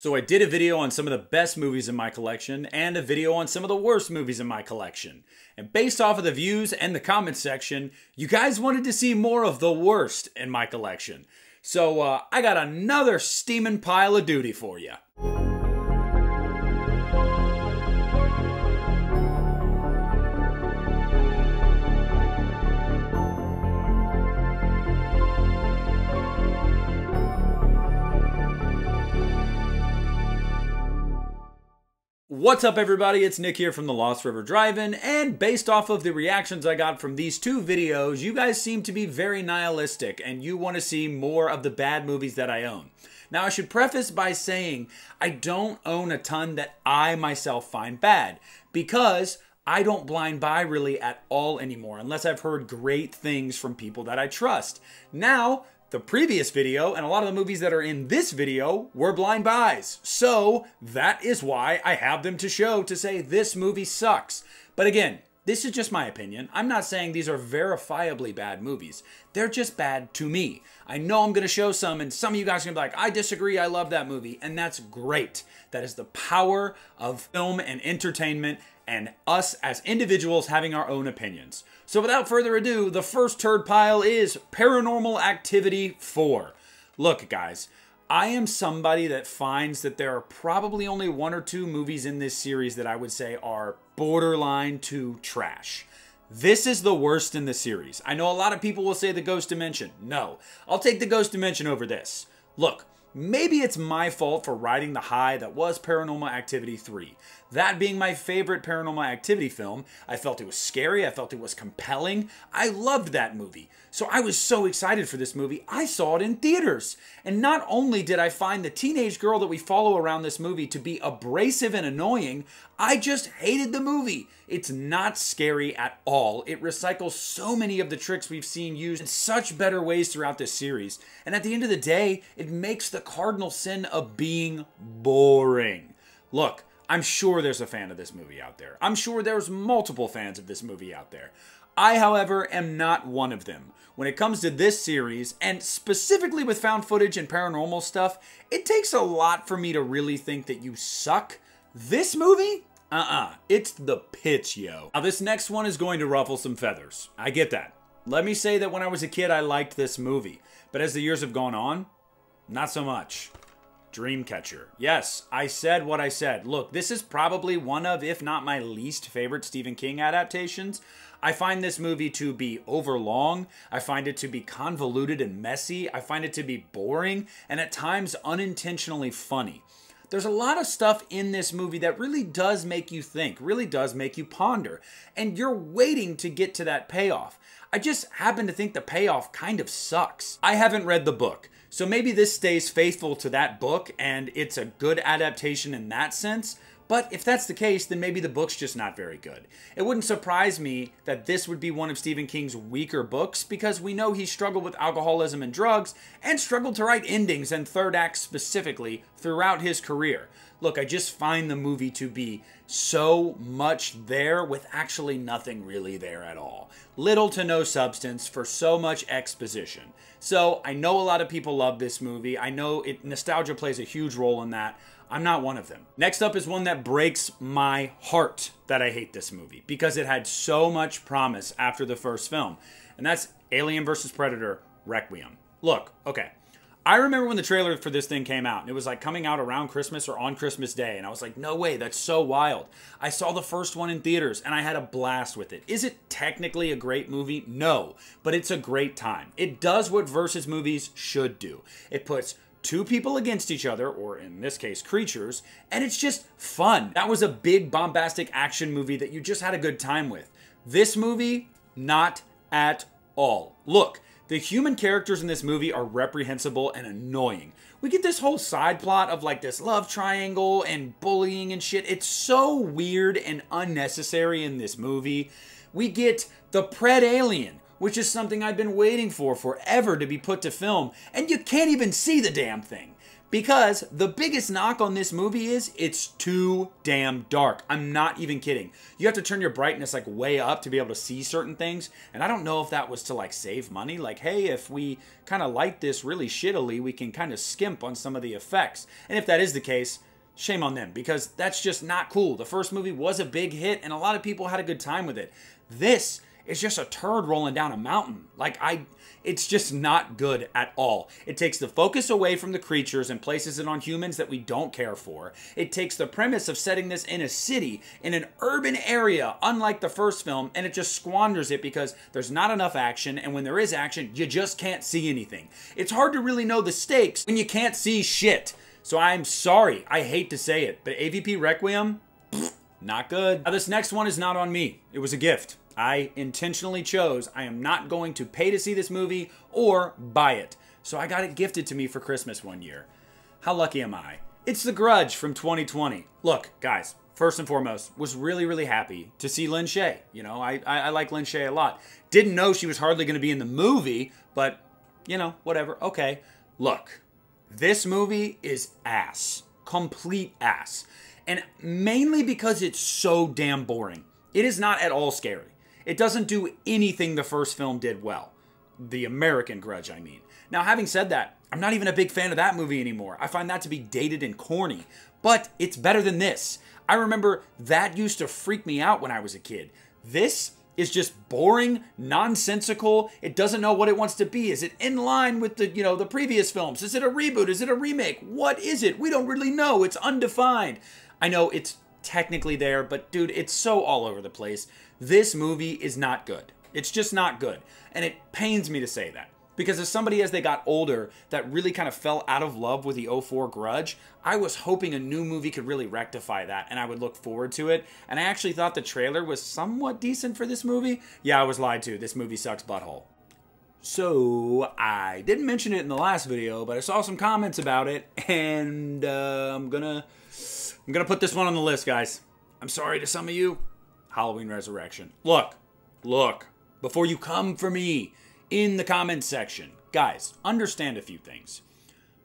So I did a video on some of the best movies in my collection and a video on some of the worst movies in my collection. And based off of the views and the comments section, you guys wanted to see more of the worst in my collection. So I got another steaming pile of duty for you. What's up everybody, it's Nick here from the Lost River Drive-In, and based off of the reactions I got from these two videos, you guys seem to be very nihilistic and you want to see more of the bad movies that I own. Now I should preface by saying I don't own a ton that I myself find bad, because I don't blind buy really at all anymore unless I've heard great things from people that I trust. Now, the previous video and a lot of the movies that are in this video were blind buys. So that is why I have them to show to say this movie sucks. But again, this is just my opinion. I'm not saying these are verifiably bad movies. They're just bad to me. I know I'm going to show some and some of you guys are going to be like, I disagree, I love that movie. And that's great. That is the power of film and entertainment and us as individuals having our own opinions. So without further ado, the first turd pile is Paranormal Activity 4. Look guys, I am somebody that finds that there are probably only one or two movies in this series that I would say are borderline to trash. This is the worst in the series. I know a lot of people will say The Ghost Dimension. No, I'll take The Ghost Dimension over this. Look, maybe it's my fault for riding the high that was Paranormal Activity 3. That being my favorite Paranormal Activity film, I felt it was scary, I felt it was compelling. I loved that movie. So I was so excited for this movie, I saw it in theaters. And not only did I find the teenage girl that we follow around this movie to be abrasive and annoying, I just hated the movie. It's not scary at all. It recycles so many of the tricks we've seen used in such better ways throughout this series. And at the end of the day, it makes the cardinal sin of being boring. Look, I'm sure there's a fan of this movie out there. I'm sure there's multiple fans of this movie out there. I, however, am not one of them. When it comes to this series, and specifically with found footage and paranormal stuff, it takes a lot for me to really think that you suck. This movie? It's the pitch, yo. Now this next one is going to ruffle some feathers. I get that. Let me say that when I was a kid, I liked this movie. But as the years have gone on, not so much. Dreamcatcher. Yes, I said what I said. Look, this is probably one of, if not my least favorite Stephen King adaptations. I find this movie to be overlong. I find it to be convoluted and messy. I find it to be boring and at times unintentionally funny. There's a lot of stuff in this movie that really does make you think, really does make you ponder, and you're waiting to get to that payoff. I just happen to think the payoff kind of sucks. I haven't read the book, so maybe this stays faithful to that book and it's a good adaptation in that sense. But if that's the case, then maybe the book's just not very good. It wouldn't surprise me that this would be one of Stephen King's weaker books, because we know he struggled with alcoholism and drugs and struggled to write endings and third acts specifically throughout his career. Look, I just find the movie to be so much there with actually nothing really there at all. Little to no substance for so much exposition. So I know a lot of people love this movie. I know nostalgia plays a huge role in that. I'm not one of them. Next up is one that breaks my heart that I hate this movie, because it had so much promise after the first film. And that's Alien vs. Predator Requiem. Look, okay. I remember when the trailer for this thing came out, and it was like coming out around Christmas or on Christmas Day, and I was like, no way, that's so wild. I saw the first one in theaters, and I had a blast with it. Is it technically a great movie? No, but it's a great time. It does what versus movies should do. It puts two people against each other, or in this case, creatures, and it's just fun. That was a big bombastic action movie that you just had a good time with. This movie, not at all. Look, the human characters in this movie are reprehensible and annoying. We get this whole side plot of like this love triangle and bullying and shit. It's so weird and unnecessary in this movie. We get the Pred Alien, which is something I've been waiting for forever to be put to film, and you can't even see the damn thing. Because the biggest knock on this movie is it's too damn dark. I'm not even kidding. You have to turn your brightness like way up to be able to see certain things. And I don't know if that was to like save money. Like, hey, if we kind of light this really shittily, we can kind of skimp on some of the effects. And if that is the case, shame on them, because that's just not cool. The first movie was a big hit and a lot of people had a good time with it. This is just a turd rolling down a mountain. It's just not good at all. It takes the focus away from the creatures and places it on humans that we don't care for. It takes the premise of setting this in a city, in an urban area, unlike the first film, and it just squanders it because there's not enough action, and when there is action, you just can't see anything. It's hard to really know the stakes when you can't see shit. So I'm sorry, I hate to say it, but AVP Requiem, not good. Now, this next one is not on me. It was a gift. I intentionally chose I am not going to pay to see this movie or buy it. So I got it gifted to me for Christmas one year. How lucky am I? It's The Grudge from 2020. Look, guys, first and foremost, was really, really happy to see Lin Shaye. You know, I like Lin Shaye a lot. Didn't know she was hardly going to be in the movie, but, you know, whatever. Okay, look, this movie is ass. Complete ass. And mainly because it's so damn boring. It is not at all scary. It doesn't do anything the first film did well. The American Grudge, I mean. Now, having said that, I'm not even a big fan of that movie anymore. I find that to be dated and corny. But it's better than this. I remember that used to freak me out when I was a kid. This is just boring, nonsensical. It doesn't know what it wants to be. Is it in line with the previous films? Is it a reboot? Is it a remake? What is it? We don't really know. It's undefined. I know it's technically there, but dude, it's so all over the place. This movie is not good. It's just not good. And it pains me to say that. Because as somebody as they got older that really kind of fell out of love with the 2004 Grudge, I was hoping a new movie could really rectify that and I would look forward to it. And I actually thought the trailer was somewhat decent for this movie. Yeah, I was lied to. This movie sucks butthole. So, I didn't mention it in the last video, but I saw some comments about it, and I'm gonna put this one on the list, guys. I'm sorry to some of you. Halloween Resurrection. Look, before you come for me in the comments section, guys, understand a few things.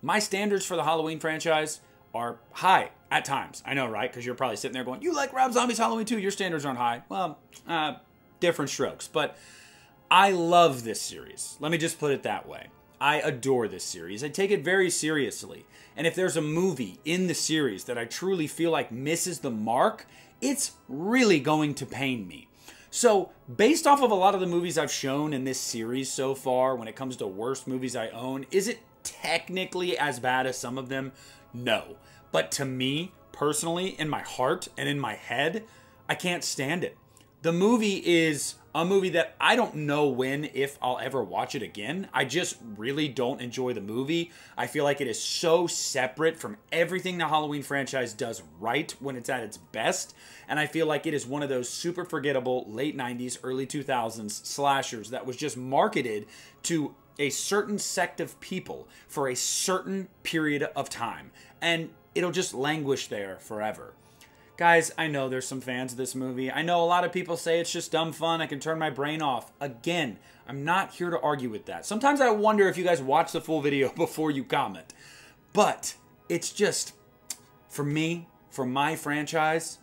My standards for the Halloween franchise are high at times. I know, right? Because you're probably sitting there going, you like Rob Zombie's Halloween 2, your standards aren't high. Well, different strokes, but I love this series. Let me just put it that way. I adore this series. I take it very seriously. And if there's a movie in the series that I truly feel like misses the mark, it's really going to pain me. So, based off of a lot of the movies I've shown in this series so far, when it comes to worst movies I own, is it technically as bad as some of them? No. But to me, personally, in my heart and in my head, I can't stand it. The movie is a movie that I don't know when, if I'll ever watch it again. I just really don't enjoy the movie. I feel like it is so separate from everything the Halloween franchise does right when it's at its best. And I feel like it is one of those super forgettable late 90s, early 2000s slashers that was just marketed to a certain sect of people for a certain period of time. And it'll just languish there forever. Guys, I know there's some fans of this movie. I know a lot of people say it's just dumb fun. I can turn my brain off. Again, I'm not here to argue with that. Sometimes I wonder if you guys watch the full video before you comment. But it's just, for me, for my franchise,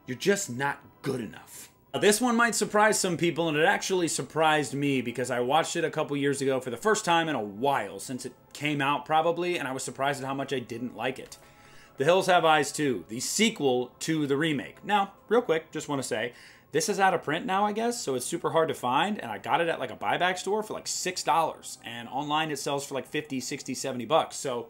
you're just not good enough. Now, this one might surprise some people, and it actually surprised me because I watched it a couple years ago for the first time in a while, since it came out probably, and I was surprised at how much I didn't like it. The Hills Have Eyes 2, the sequel to the remake. Now, real quick, just want to say, this is out of print now, I guess, so it's super hard to find, and I got it at like a buyback store for like $6, and online it sells for like 50, 60, 70 bucks, so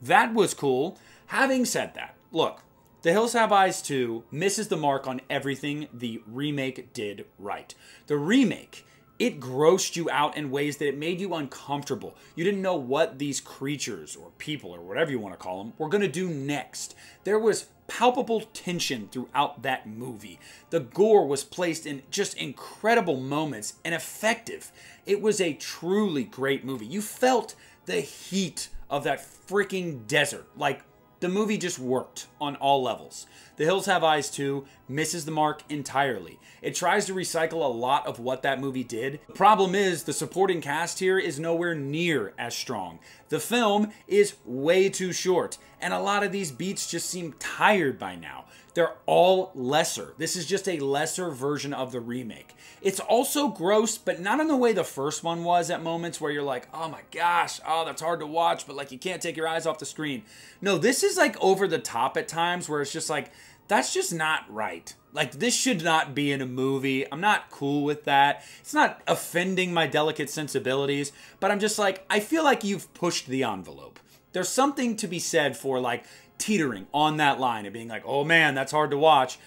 that was cool. Having said that, look, The Hills Have Eyes 2 misses the mark on everything the remake did right. The remake, it grossed you out in ways that it made you uncomfortable. You didn't know what these creatures, or people, or whatever you want to call them, were going to do next. There was palpable tension throughout that movie. The gore was placed in just incredible moments and effective. It was a truly great movie. You felt the heat of that freaking desert. Like, The movie just worked on all levels. The Hills Have Eyes 2 misses the mark entirely. It tries to recycle a lot of what that movie did. The problem is the supporting cast here is nowhere near as strong. The film is way too short, and a lot of these beats just seem tired by now. They're all lesser. This is just a lesser version of the remake. It's also gross, but not in the way the first one was at moments where you're like, oh my gosh, oh, that's hard to watch, but like you can't take your eyes off the screen. No, this is like over the top at times where it's just like, that's just not right. Like, this should not be in a movie. I'm not cool with that. It's not offending my delicate sensibilities, but I'm just like, I feel like you've pushed the envelope. There's something to be said for like teetering on that line and being like, oh man, that's hard to watch.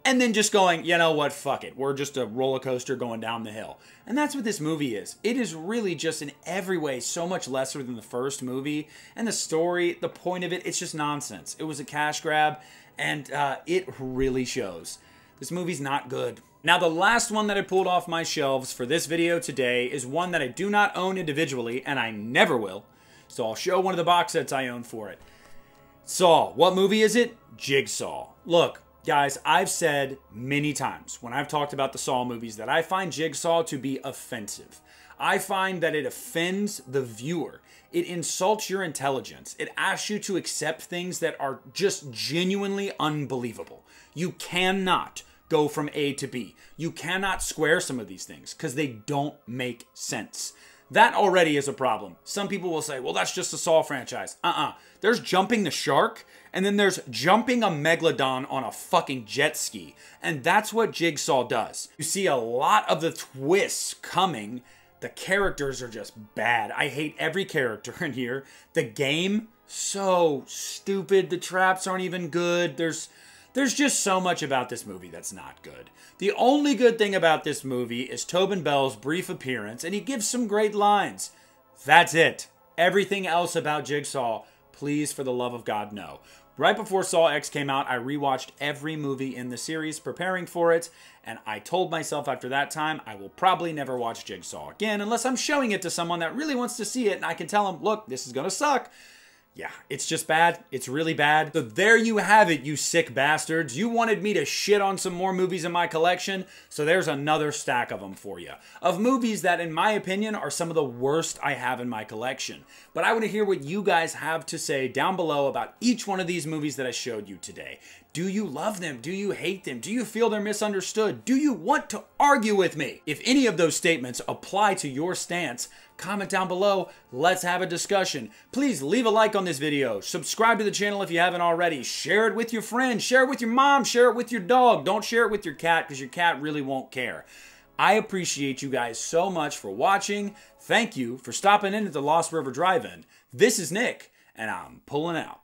And then just going, you know what, fuck it. We're just a roller coaster going down the hill. And that's what this movie is. It is really just in every way so much lesser than the first movie. And the story, the point of it, it's just nonsense. It was a cash grab, and it really shows. This movie's not good. Now, the last one that I pulled off my shelves for this video today is one that I do not own individually, and I never will. So I'll show one of the box sets I own for it. Saw. What movie is it? Jigsaw. Look, guys, I've said many times when I've talked about the Saw movies that I find Jigsaw to be offensive. I find that it offends the viewer. It insults your intelligence. It asks you to accept things that are just genuinely unbelievable. You cannot go from A to B. You cannot square some of these things because they don't make sense. That already is a problem. Some people will say, well, that's just the Saw franchise. There's jumping the shark, and then there's jumping a megalodon on a fucking jet ski. And that's what Jigsaw does. You see a lot of the twists coming. The characters are just bad. I hate every character in here. The game, so stupid. The traps aren't even good. There's just so much about this movie that's not good. The only good thing about this movie is Tobin Bell's brief appearance, and he gives some great lines. That's it. Everything else about Jigsaw, please, for the love of God, no. Right before Saw X came out, I rewatched every movie in the series preparing for it, and I told myself after that time, I will probably never watch Jigsaw again unless I'm showing it to someone that really wants to see it, and I can tell them, look, this is gonna suck. Yeah, it's just bad. It's really bad. So there you have it, you sick bastards. You wanted me to shit on some more movies in my collection, so there's another stack of them for you. Of movies that, in my opinion, are some of the worst I have in my collection. But I want to hear what you guys have to say down below about each one of these movies that I showed you today. Do you love them? Do you hate them? Do you feel they're misunderstood? Do you want to argue with me? If any of those statements apply to your stance, comment down below. Let's have a discussion. Please leave a like on this video. Subscribe to the channel if you haven't already. Share it with your friends. Share it with your mom. Share it with your dog. Don't share it with your cat because your cat really won't care. I appreciate you guys so much for watching. Thank you for stopping in at the Lost River Drive-In. This is Nick, and I'm pulling out.